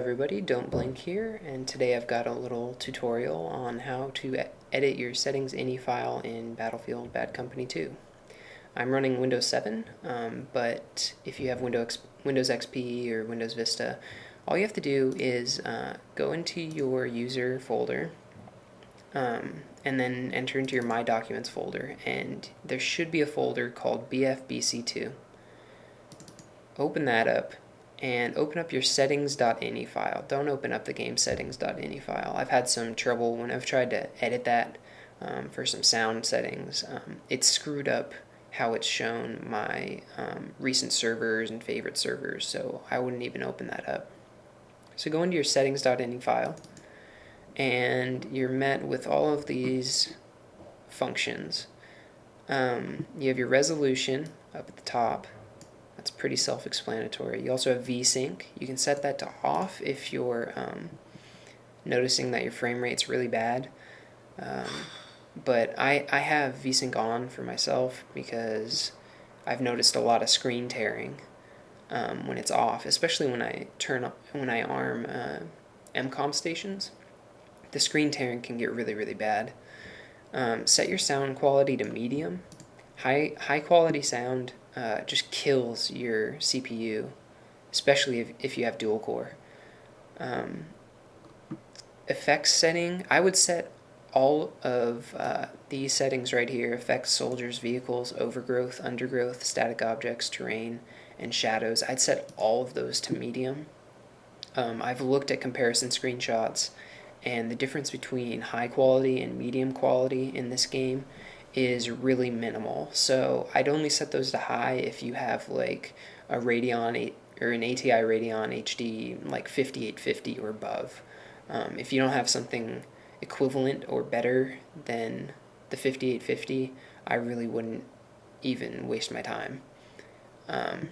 everybody, Don't Blink here, and today I've got a little tutorial on how to edit your Settings.ini file in Battlefield Bad Company 2. I'm running Windows 7, but if you have Windows XP or Windows Vista, all you have to do is go into your user folder and then enter into your My Documents folder, and there should be a folder called BFBC2. Open that up and open up your Settings.ini file. Don't open up the game Settings.ini file. I've had some trouble when I've tried to edit that for some sound settings. It's screwed up how it's shown my recent servers and favorite servers, so I wouldn't even open that up. So go into your Settings.ini file, and you're met with all of these functions. You have your resolution up at the top. That's pretty self-explanatory. You also have Vsync. You can set that to off if you're noticing that your frame rate's really bad. But I have Vsync on for myself because I've noticed a lot of screen tearing when it's off, especially when I arm MCOM stations. The screen tearing can get really, really bad. Set your sound quality to medium. High quality sound just kills your CPU, especially if you have dual core. Effects setting, I would set all of these settings right here: effects, soldiers, vehicles, overgrowth, undergrowth, static objects, terrain, and shadows. I'd set all of those to medium. I've looked at comparison screenshots, and the difference between high quality and medium quality in this game is really minimal. So I'd only set those to high if you have like a Radeon or an ATI Radeon HD like 5850 or above. If you don't have something equivalent or better than the 5850, I really wouldn't even waste my time. And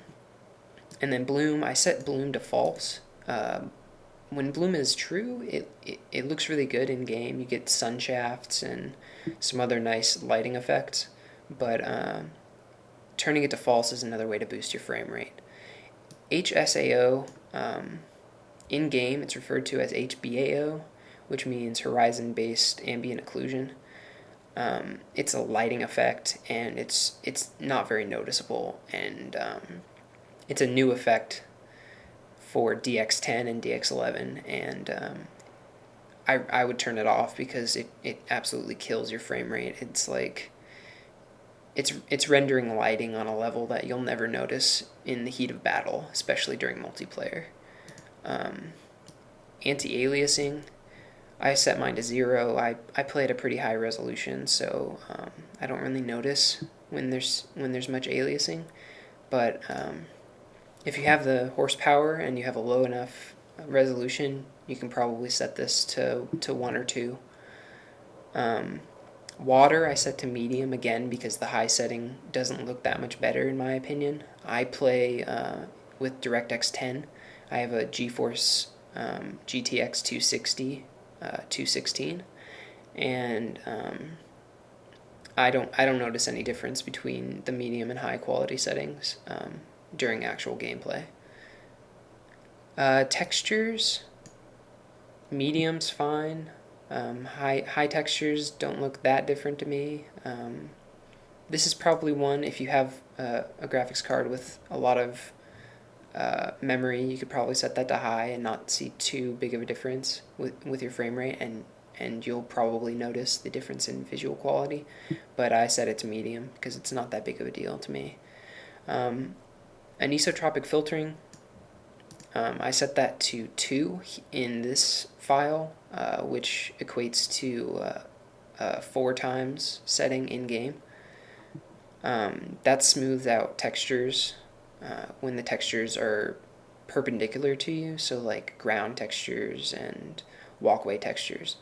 then bloom, I set bloom to false. When bloom is true, it looks really good in game. You get sun shafts and some other nice lighting effects, but turning it to false is another way to boost your frame rate. HSAO, in game it's referred to as HBAO, which means horizon-based ambient occlusion. It's a lighting effect, and it's not very noticeable, and it's a new effect for DX10 and DX11, and I would turn it off because it absolutely kills your frame rate. It's like it's rendering lighting on a level that you'll never notice in the heat of battle, especially during multiplayer. Anti-Aliasing, I set mine to 0. I play at a pretty high resolution, so I don't really notice when there's much aliasing, but if you have the horsepower and you have a low enough resolution, you can probably set this to 1 or 2. Water I set to medium, again because the high setting doesn't look that much better in my opinion. I play with DirectX 10. I have a GeForce GTX 260 216, and I don't notice any difference between the medium and high quality settings during actual gameplay. Textures, medium's fine. High textures don't look that different to me. This is probably one, if you have a graphics card with a lot of memory, you could probably set that to high and not see too big of a difference with your frame rate, and you'll probably notice the difference in visual quality, but I set it to medium because it's not that big of a deal to me. Tropic Filtering, I set that to 2 in this file, which equates to 4 times setting in game. That smooths out textures when the textures are perpendicular to you, so like ground textures and walkway textures.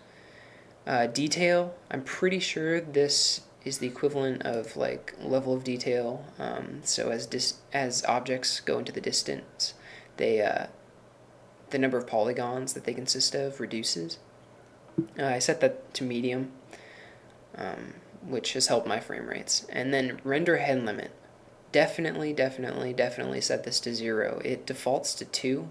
Detail, I'm pretty sure this is the equivalent of like level of detail. So as objects go into the distance, the number of polygons that they consist of reduces. I set that to medium, which has helped my frame rates. And then render head limit. Definitely set this to 0. It defaults to 2,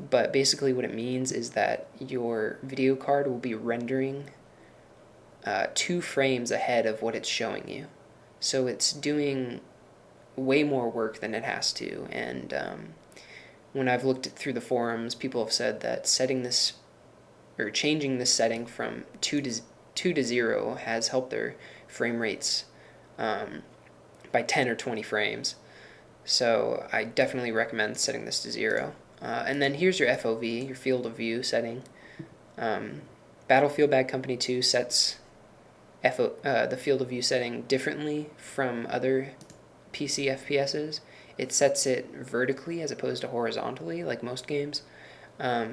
but basically what it means is that your video card will be rendering 2 frames ahead of what it's showing you. So it's doing way more work than it has to, and when I've looked through the forums, people have said that setting this or changing this setting from 2 to 0 has helped their frame rates by 10 or 20 frames. So I definitely recommend setting this to 0. And then here's your FOV, your field of view setting. Battlefield Bad Company 2 sets the field of view setting differently from other PC FPSs. It sets it vertically as opposed to horizontally, like most games.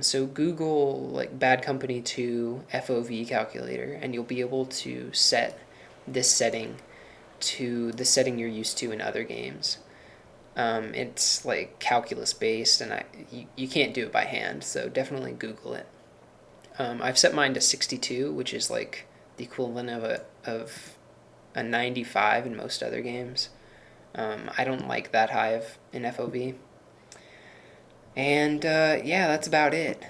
So Google like Bad Company 2 FOV calculator, and you'll be able to set this setting to the setting you're used to in other games. It's like calculus based, and you can't do it by hand, so definitely Google it. I've set mine to 62, which is like the equivalent of a 95 in most other games. I don't like that high of an FOV. And yeah, that's about it.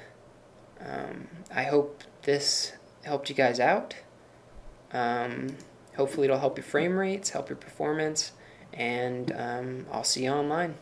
I hope this helped you guys out. Hopefully it'll help your frame rates, help your performance, and I'll see you online.